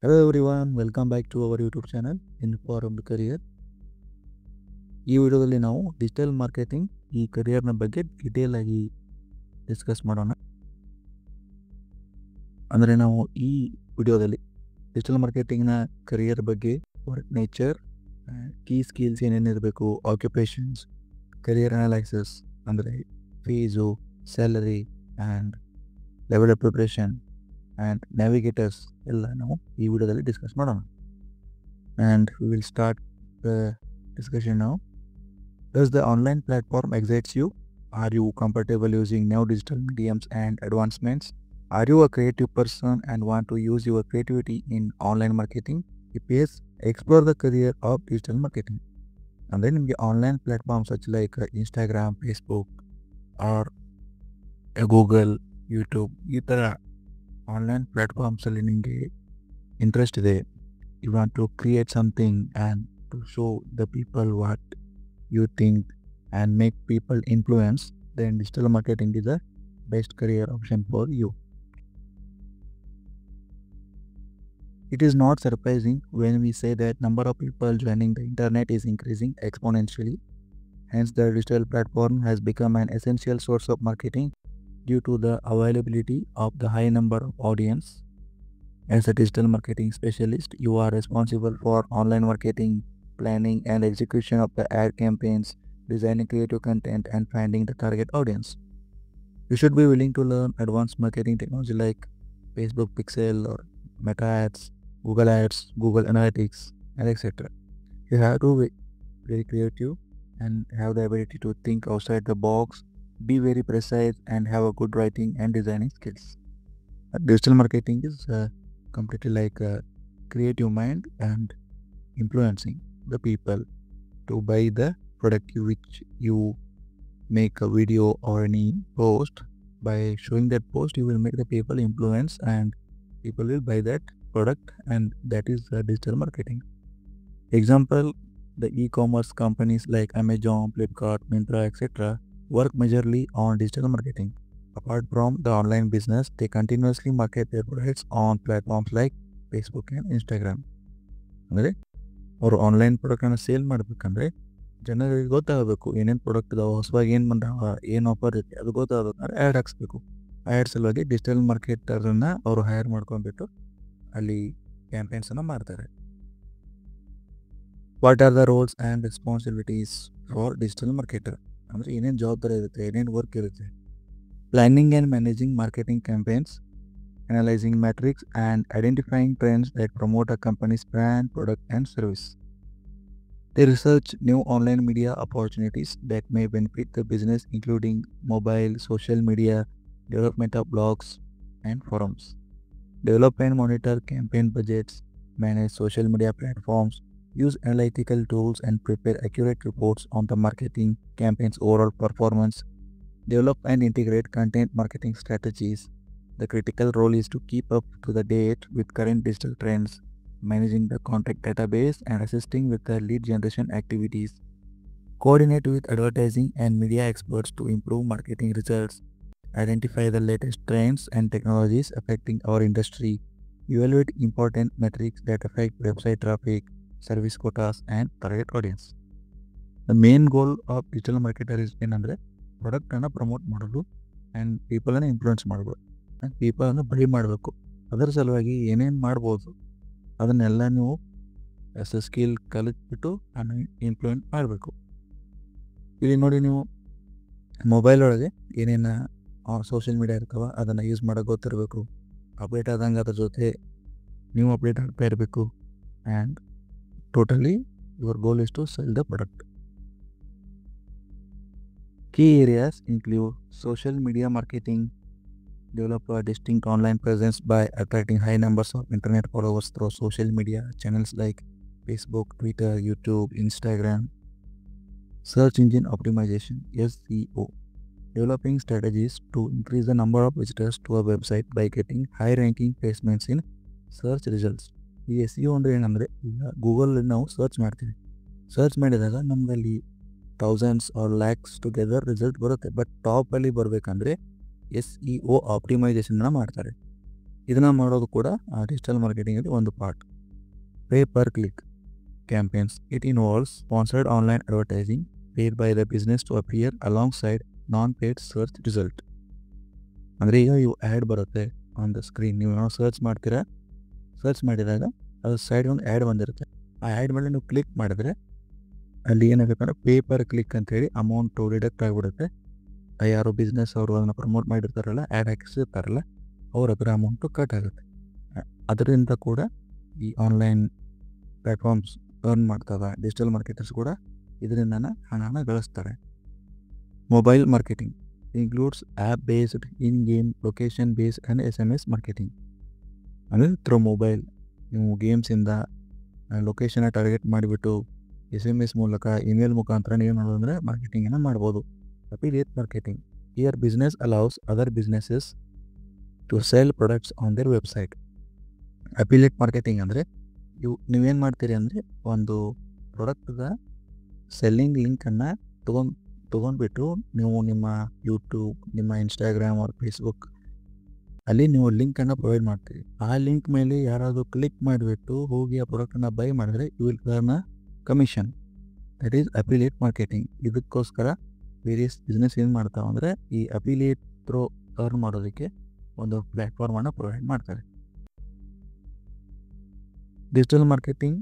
Hello everyone, welcome back to our YouTube channel Informed Career. ಈ ವಿಡಿಯೋದಲ್ಲಿ ನಾವು digital marketing ಈ ಕರಿಯರ್ನ ಬಗ್ಗೆ ಡೀಟೇಲ್ ಆಗಿ ಡಿಸ್ಕಸ್ ಮಾಡೋಣ. ಅಂದರೆ ನಾವು ಈ ವಿಡಿಯೋದಲ್ಲಿ ಡಿಜಿಟಲ್ ಮಾರ್ಕೆಟಿಂಗ್ನ ಕರಿಯರ್ ಬಗ್ಗೆ, ವರ್ಕ್ ನೇಚರ್, ಕೀ ಸ್ಕಿಲ್ಸ್ ಏನೇನಿರಬೇಕು, ಆಕ್ಯುಪೇಷನ್ಸ್, ಕರಿಯರ್ ಅನಾಲೈಸಿಸ್ ಅಂದರೆ fees, salary and level of preparation and navigators ಎಲ್ಲ ನಾವು ಈ ವಿಡಿಯೋದಲ್ಲಿ ಡಿಸ್ಕಸ್ ಮಾಡೋಣ. And we will start the discussion now. Does the online platform excites you? Are you comfortable using new digital mediums and advancements? Are you a creative person and want to use your creativity in online marketing? If yes, explore the career of digital marketing. ಅಂದರೆ ನಿಮಗೆ online platform such like Instagram, Facebook or Google, YouTube ಈ ಥರ online ಪ್ಲ್ಯಾಟ್ಫಾರ್ಮ್ಸಲ್ಲಿ ನಿಮಗೆ interest ಇದೆ. You want to create something and to show the people what you think and make people influence, then digital marketing is the best career option for you. It is not surprising when we say that number of people joining the internet is increasing exponentially. Hence the digital platform has become an essential source of marketing due to the availability of the high number of audience. As a digital marketing specialist, you are responsible for online marketing, planning and execution of the ad campaigns, designing creative content and finding the target audience. You should be willing to learn advanced marketing technology like Facebook Pixel or Meta Ads, Google Analytics, and etc. You have to be very creative and have the ability to think outside the box, be very precise and have a good writing and designing skills. Digital marketing is completely like a creative mind and influencing the people to buy the product which you make a video or any post. By showing that post, you will make the people influence and people will buy that product, and that is digital marketing. Example, the e-commerce companies like Amazon, Flipkart, Myntra, etc. work majorly on digital marketing. Apart from the online business, they continuously market their products on platforms like Facebook and Instagram. ಅಂದರೆ ಅವರು online ಪ್ರಾಡಕ್ಟನ್ನು sale ಮಾಡಬೇಕಂದ್ರೆ ಜನರಿಗೆ ಗೊತ್ತಾಗಬೇಕು ಏನೇನು product ಇದಾವೆ, ಹೊಸವಾಗಿ ಏನು ಬಂದಾವ, ಏನು ಆಫರ್ ಇದೆ ಅದು ಗೊತ್ತಾಗಬೇಕಂದ್ರೆ ಆ್ಯಡ್ ಹಾಕ್ಸ್ಬೇಕು. ಆ್ಯಡ್ ಸಲುವಾಗಿ ಡಿಜಿಟಲ್ ಮಾರ್ಕೆಟರನ್ನು ಅವರು ಹೈರ್ ಮಾಡ್ಕೊಂಡ್ಬಿಟ್ಟು ಅಲ್ಲಿ ಕ್ಯಾಂಪೇನ್ಸನ್ನು ಮಾಡ್ತಾರೆ. What are the roles and responsibilities for digital marketer ಅಂದರೆ ಏನೇನು ಜವಾಬ್ದಾರಿ ಇರುತ್ತೆ, ಏನೇನು ವರ್ಕ್ ಇರುತ್ತೆ. Planning and managing marketing campaigns, analyzing metrics and identifying trends that promote a company's brand, product and service. They research new online media opportunities that may benefit the business, including mobile, social media, development of blogs and forums. Develop and monitor campaign budgets, manage social media platforms, use analytical tools and prepare accurate reports on the marketing campaign's overall performance. Develop and integrate content marketing strategies. The critical role is to keep up to the date with current digital trends, managing the contact database and assisting with the lead generation activities. Coordinate with advertising and media experts to improve marketing results. Identify the latest trends and technologies affecting our industry. Evaluate important metrics that affect website traffic, service quotas and target audience. The main goal of digital marketer is ಏನಂದರೆ ಪ್ರಾಡಕ್ಟನ್ನು promote ಮಾಡೋದು and ಪೀಪಲನ್ನು influence ಮಾಡ್ಬೋದು, ಪೀಪಲನ್ನು by ಮಾಡಬೇಕು. ಅದರ ಸಲುವಾಗಿ ಏನೇನು ಮಾಡ್ಬೋದು ಅದನ್ನೆಲ್ಲ ನೀವು ಎಸ್ ಎ ಸ್ಕಿಲ್ ಕಲಿತ್ಬಿಟ್ಟು ಇನ್ಫ್ಲೂಯೆನ್ಸ್ ಮಾಡಬೇಕು. ಇಲ್ಲಿ ನೋಡಿ, ನೀವು ಮೊಬೈಲ್ ಒಳಗೆ ಏನೇನು ಸೋಷಿಯಲ್ ಮೀಡಿಯಾ ಇರ್ತಾವೆ ಅದನ್ನು ಯೂಸ್ ಮಾಡೋಕೆ ಗೊತ್ತಿರಬೇಕು. ಅಪ್ಡೇಟ್ ಆದಂಗೆ ಅದ್ರ ಜೊತೆ ನೀವು ಅಪ್ಡೇಟ್ ಆಗ್ತಾ ಇರಬೇಕು. And totally your goal is to sell the product. Key areas include social media marketing. Develop a distinct online presence by attracting high numbers of internet followers through social media channels like Facebook, Twitter, YouTube, Instagram. Search engine optimization (SEO). Developing strategies to increase the number of visitors to a website by getting high ranking placements in search results. ಈ SEO ಅಂದರೆ ಏನಂದರೆ, ಈಗ ಗೂಗಲಲ್ಲಿ ನಾವು search ಮಾಡ್ತೀವಿ. Search ಮಾಡಿದಾಗ ನಮ್ಮಲ್ಲಿ thousands or lakhs together result ಬರುತ್ತೆ. ಬಟ್ ಟಾಪಲ್ಲಿ ಬರಬೇಕಂದ್ರೆ SEO ಆಪ್ಟಿಮೈಸೇಷನ್ನ ಮಾಡ್ತಾರೆ. ಇದನ್ನು ಮಾಡೋದು ಕೂಡ ಡಿಜಿಟಲ್ ಮಾರ್ಕೆಟಿಂಗಲ್ಲಿ ಒಂದು part. Pay per click campaigns. It involves sponsored online advertising paid by the business to appear alongside non-paid search result. ಅಂದರೆ ಈಗ ಇವು ಆ್ಯಡ್ ಬರುತ್ತೆ ಆನ್ ದ ಸ್ಕ್ರೀನ್. ನೀವು ಏನೋ ಸರ್ಚ್ ಮಾಡ್ತೀರಾ, ಸರ್ಚ್ ಮಾಡಿದಾಗ ಅದು ಸೈಡ್ ಒಂದು ಆ್ಯಡ್ ಬಂದಿರುತ್ತೆ. ಆ ಆ್ಯಡ್ ಮೇಲೆ ನೀವು ಕ್ಲಿಕ್ ಮಾಡಿದ್ರೆ ಅಲ್ಲಿ ಏನಾಗುತ್ತೆ ಅಂದರೆ ಪೇಪರ್ ಕ್ಲಿಕ್ ಅಂತೇಳಿ ಅಮೌಂಟು ಡಿಡಕ್ಟ್ ಆಗಿಬಿಡುತ್ತೆ. ಯಾರು ಬಿಸ್ನೆಸ್ ಅವರು ಅದನ್ನು ಪ್ರಮೋಟ್ ಮಾಡಿರ್ತಾರಲ್ಲ, ಆ್ಯಡ್ ಹಾಕಿಸಿರ್ತಾರಲ್ಲ, ಅವ್ರ ಹತ್ರ ಅಮೌಂಟು ಕಟ್ ಆಗುತ್ತೆ. ಅದರಿಂದ ಕೂಡ ಈ ಆನ್ಲೈನ್ ಪ್ಲ್ಯಾಟ್ಫಾರ್ಮ್ಸ್ ಅರ್ನ್ ಮಾಡ್ತವೆ. ಡಿಜಿಟಲ್ ಮಾರ್ಕೆಟರ್ಸ್ ಕೂಡ ಇದರಿಂದನೇ ಹಣನ ಗಳಿಸ್ತಾರೆ. Mobile marketing includes app based in game location based and SMS marketing. ಅಂದರೆ ಥ್ರೂ ಮೊಬೈಲ್ ನೀವು ಗೇಮ್ಸಿಂದ ಲೊಕೇಶನ್ನ ಟಾರ್ಗೆಟ್ ಮಾಡಿಬಿಟ್ಟು SMS ಮೂಲಕ, ಇಮೇಲ್ ಮುಖಾಂತರ ನೀವು ಮಾಡೋದಂದರೆ ಮಾರ್ಕೆಟಿಂಗನ್ನು ಮಾಡ್ಬೋದು. Affiliate marketing here business allows other businesses to sell products on their website. Affiliate marketing ಅಂದರೆ ನೀವೇನು ಮಾಡ್ತೀರಿ ಅಂದರೆ ಒಂದು ಪ್ರಾಡಕ್ಟ್ದ ಸೆಲ್ಲಿಂಗ್ ಲಿಂಕನ್ನು ತೊಗೊಂಡ್ಬಿಟ್ಟು ನೀವು ನಿಮ್ಮ ಯೂಟ್ಯೂಬ್, ನಿಮ್ಮ ಇನ್ಸ್ಟಾಗ್ರಾಮ್ ಆರ್ ಫೇಸ್ಬುಕ್ ಅಲ್ಲಿ ನೀವು ಲಿಂಕನ್ನು ಪ್ರೊವೈಡ್ ಮಾಡ್ತೀರಿ. ಆ ಲಿಂಕ್ ಮೇಲೆ ಯಾರಾದರೂ ಕ್ಲಿಕ್ ಮಾಡಿಬಿಟ್ಟು ಹೋಗಿ ಆ ಪ್ರಾಡಕ್ಟನ್ನು ಬೈ ಮಾಡಿದ್ರೆ you will earn commission. That is affiliate marketing. ಇದಕ್ಕೋಸ್ಕರ ವೇರಿಯಸ್ ಬಿಸ್ನೆಸ್ ಏನು ಮಾಡ್ತಾವೆ ಅಂದರೆ ಈ ಅಫಿಲಿಯೇಟ್ ಥ್ರೂ ಅರ್ನ್ ಮಾಡೋದಕ್ಕೆ ಒಂದು ಪ್ಲ್ಯಾಟ್ಫಾರ್ಮನ್ನು ಪ್ರೊವೈಡ್ ಮಾಡ್ತಾರೆ. ಡಿಜಿಟಲ್ ಮಾರ್ಕೆಟಿಂಗ್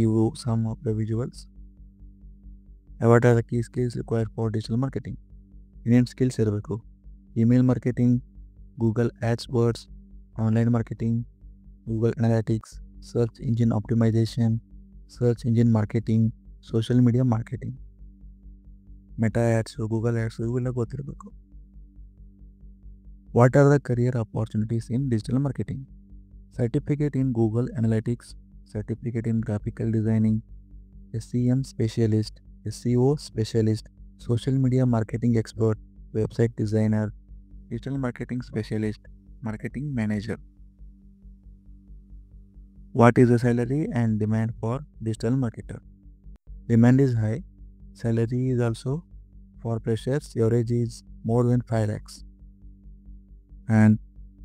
ಇವು some of the visuals. What are the key skills required for digital marketing? ಏನೇನು ಸ್ಕಿಲ್ಸ್ ಇರಬೇಕು? Email marketing, Google AdWords, online marketing, Google analytics, search engine optimisation, search engine marketing, social media marketing, Meta ads, Google ads ಇವೆಲ್ಲ ಗೊತ್ತಿರಬೇಕು. What are the career opportunities in digital marketing? Certificate in Google analytics, certificate in graphical designing, SEM specialist, SEO specialist, social media marketing expert, website designer, digital marketing specialist, marketing manager. What is the salary and demand for digital marketer? Demand is high. Salary is also for freshers. Average is more than 5 lakhs. And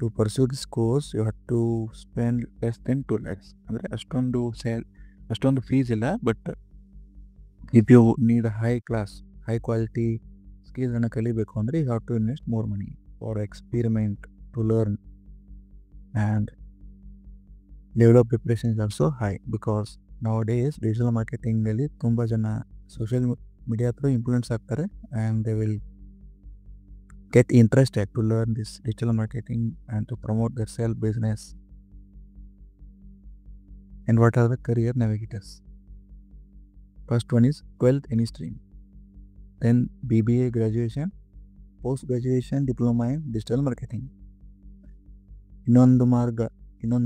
to pursue this course, you have to spend less than 2 lakhs. ಅಂದರೆ ಅಷ್ಟೊಂದು fees ಇಲ್ಲ. But if you need high class, high quality ಸ್ಕಿಲ್ಸನ್ನು ಕಲಿಬೇಕು ಅಂದರೆ you have to invest more money for experiment to learn and level of preparation is also high because nowadays digital marketing ನಲ್ಲಿ ತುಂಬ ಜನ social media through influence ಆಗ್ತಾರೆ and they will get interested to learn this digital marketing and to promote their self business. And what are the career navigators? First one is 12th any stream, then BBA graduation, post graduation diploma in digital marketing. ಇನ್ನೊಂದು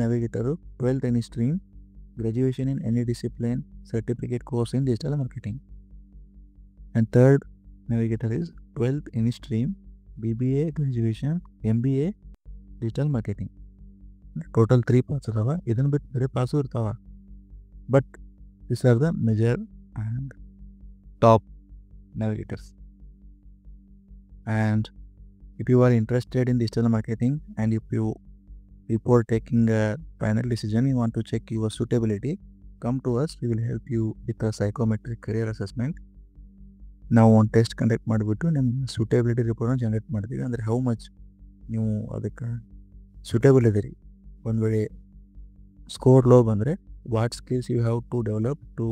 navigator 12th any stream, graduation in any discipline, certificate course in digital marketing. And third navigator is 12th any stream, BBA graduation, MBA digital marketing. Total 3 paths ಇದಾವೆ. ಇದನ್ನು ಬಿಟ್ಟು ಬೇರೆ pass ಇರ್ತಾವೆ. But these are the major and top navigators. And if you are interested in digital marketing and if you before taking a final decision you want to check your suitability, come to us. We will help you with a psychometric career assessment. ನಾವು ಒಂದು test conduct ಮಾಡಿಬಿಟ್ಟು ನಿಮ್ಮ ಸೂಟೇಬಿಲಿಟಿ ರಿಪೋರ್ಟ್ನ generate ಮಾಡ್ತೀವಿ. ಅಂದರೆ how much ನೀವು ಅದಕ್ಕೆ suitable ಇದ್ದೀರಿ. ಒಂದು ವೇಳೆ ಸ್ಕೋರ್ ಲೋ ಬಂದರೆ what skills you have to develop to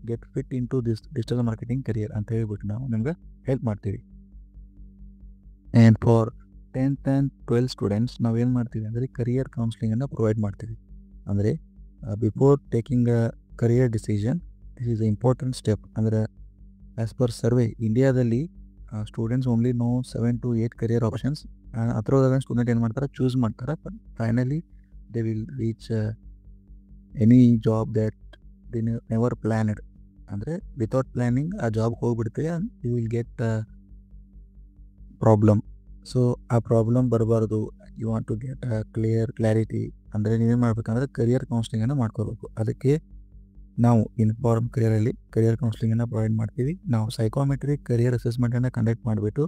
get fit in to this digital marketing career ಅಂತ ಹೇಳ್ಬಿಟ್ಟು ನಾವು ನಿಮ್ಗೆ ಹೆಲ್ಪ್ ಮಾಡ್ತೀವಿ. And for 10th and 12th students ನಾವೇನು ಮಾಡ್ತೀವಿ ಅಂದರೆ ಕರಿಯರ್ ಕೌನ್ಸಿಲಿಂಗನ್ನು ಪ್ರೊವೈಡ್ ಮಾಡ್ತೀವಿ. ಅಂದರೆ before taking a career decision this is a important step. ಅಂದರೆ ಆ್ಯಸ್ ಪರ್ ಸರ್ವೆ ಇಂಡಿಯಾದಲ್ಲಿ students only know 7 to 8 career options. ಅದರೊಳಗೆ ಸ್ಟೂಡೆಂಟ್ ಏನು ಮಾಡ್ತಾರೆ, ಚೂಸ್ ಮಾಡ್ತಾರೆ. But finally they will reach any job that they never planned. ಅಂದರೆ without planning ಆ ಜಾಬ್ಗೆ ಹೋಗ್ಬಿಡ್ತೀವಿ and you will get problem. So ಆ ಪ್ರಾಬ್ಲಮ್ ಬರಬಾರ್ದು. You want to get clarity ಅಂದರೆ ನೀವೇನು ಮಾಡಬೇಕಂದ್ರೆ ಕರಿಯರ್ ಕೌನ್ಸಿಲಿಂಗನ್ನು ಮಾಡ್ಕೋಬೇಕು. ಅದಕ್ಕೆ ನಾವು ಇನ್ಫಾರ್ಮ್ ಕರಿಯರ್ ಕೌನ್ಸಿಲಿಂಗನ್ನು ಪ್ರೊವೈಡ್ ಮಾಡ್ತೀವಿ. ನಾವು ಸೈಕೋಮೆಟ್ರಿಕ್ ಕರಿಯರ್ ಅಸೆಸ್ಮೆಂಟನ್ನು ಕಂಡಕ್ಟ್ ಮಾಡಿಬಿಟ್ಟು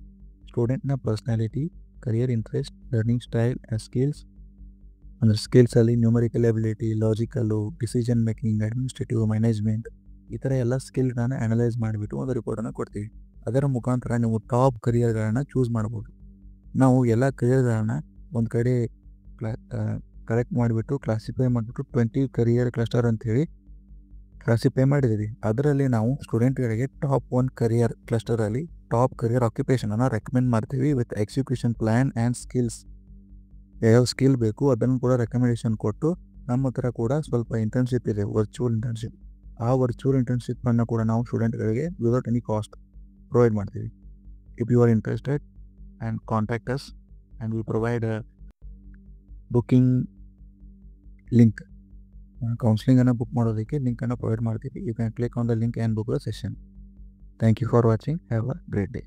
ಸ್ಟೂಡೆಂಟ್ನ personality, career interest, learning style, skills ಅಂದರೆ ಸ್ಕಿಲ್ಸಲ್ಲಿ numerical ability, logical, decision making, administrative, management ಈ ಥರ ಎಲ್ಲ ಸ್ಕಿಲ್ಗಳನ್ನ ಅನಲೈಸ್ ಮಾಡಿಬಿಟ್ಟು ಒಂದು ರಿಪೋರ್ಟನ್ನು ಕೊಡ್ತೀವಿ. ಅದರ ಮುಖಾಂತರ ನೀವು ಟಾಪ್ ಕರಿಯರ್ಗಳನ್ನು ಚೂಸ್ ಮಾಡ್ಬೋದು. ನಾವು ಎಲ್ಲ ಕರಿಯರ್ಗಳನ್ನ ಒಂದು ಕಡೆ ಕಲೆಕ್ಟ್ ಮಾಡಿಬಿಟ್ಟು ಕ್ಲಾಸಿಫೈ ಮಾಡಿಬಿಟ್ಟು 20 ಕರಿಯರ್ ಕ್ಲಸ್ಟರ್ ಅಂಥೇಳಿ ಕ್ಲಾಸಿಫೈ ಮಾಡಿದ್ದೀವಿ. ಅದರಲ್ಲಿ ನಾವು ಸ್ಟೂಡೆಂಟ್ಗಳಿಗೆ ಟಾಪ್ 1 ಕರಿಯರ್ ಕ್ಲಸ್ಟರಲ್ಲಿ ಟಾಪ್ ಕರಿಯರ್ ಆಕ್ಯುಪೇಷನನ್ನು ರೆಕಮೆಂಡ್ ಮಾಡ್ತೀವಿ with execution plan and skills. ಯಾವ ಸ್ಕಿಲ್ ಬೇಕು ಅದನ್ನು ಕೂಡ ರೆಕಮೆಂಡೇಷನ್ ಕೊಟ್ಟು, ನಮ್ಮ ಹತ್ರ ಕೂಡ ಸ್ವಲ್ಪ ಇಂಟರ್ನ್ಶಿಪ್ ಇದೆ, ವರ್ಚುವಲ್ ಇಂಟರ್ನ್ಶಿಪ್. ಆ ವರ್ಚುವಲ್ ಇಂಟರ್ನ್ಶಿಪ್ಪನ್ನು ಕೂಡ ನಾವು ಸ್ಟೂಡೆಂಟ್ಗಳಿಗೆ ವಿದೌಟ್ ಎನಿ ಕಾಸ್ಟ್ ಪ್ರೊವೈಡ್ ಮಾಡ್ತೀವಿ. If you are interested and contact us and will provide booking link. ಕೌನ್ಸಿಲಿಂಗನ್ನು ಬುಕ್ ಮಾಡೋದಕ್ಕೆ ಲಿಂಕನ್ನು ಪ್ರೊವೈಡ್ ಮಾಡ್ತೀವಿ. You can click on the link and book the session. Thank you for watching. Have a great day.